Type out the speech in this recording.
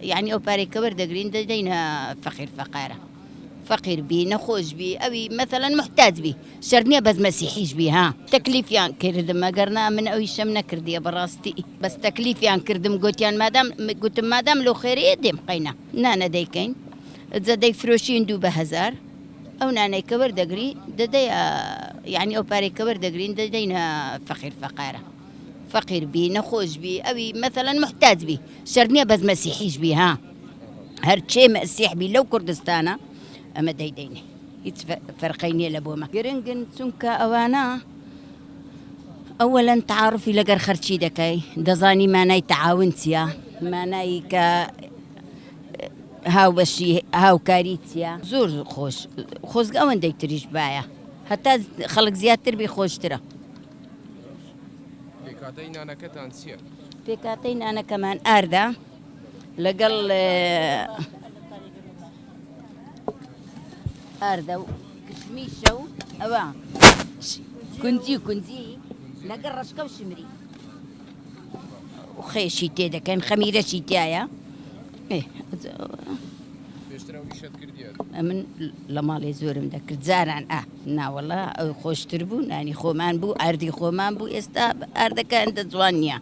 يعني ئەو پارەی کە وەردەگرین دەدەینە فەقیر فەقارە فەقیر بی نەخۆش بی ئەوی مەثەڵەن محتاج بی شەرط نییە بەس مەسیحیش بی ها تەکلیفیان کردم ئەگەرنا من ئەوی شەم نەکردیە بەڕاستی بەس تەکلیفیان کردم گوتیان گوتم مادام لەو خێرەیە دێم قەینە نانە دەیکەین جە دەیفرۆشین 2000 ئەو نانەی کە وەردەگری دەدەیە یعنی ئەو پارەی کە وەردەگرین دەدەینە فەقیر فەقارە فەقیر بی نەخۆش بی ئەوی مەثەڵەن محتاج بی شەرط نییە بەس مەسیحیش بی ها هەرچێ مەسیح بی لەو کوردستانە ئەمە دەیدەینێ هیچ فەرقەی نییە لە بۆمە گرنگن چونکە ئەوانە ئەوەلەن تعارفی لەگەر خەرچی دەکەی دەزانی مانای تەعاون چییە مانایی کە هاوبەشی هاوکاری چییە زۆر خۆش خۆزگە ئەوەندەی تریش باە هەتا خەڵک زیاتر بی خۆشترە پێکاتەی نانەکەتان چییە؟ پێکاتەی نانەکەمان ئاردە لەگەڵ ئاردە و کشمیشە و ئەوە کونجی لەگەڵ ڕەشکە و شمری و خێشی تێدەکەن خەمیرەشی تایە پێشتر ئیشت کردیە؟ من لە ماڵێ زۆرم دەکرد جاران ناوەڵا ئەو خۆشتر بوو نانی خۆمان بوو ئاردی خۆمان بوو ئێستا ئاردەکان دەجوان نییە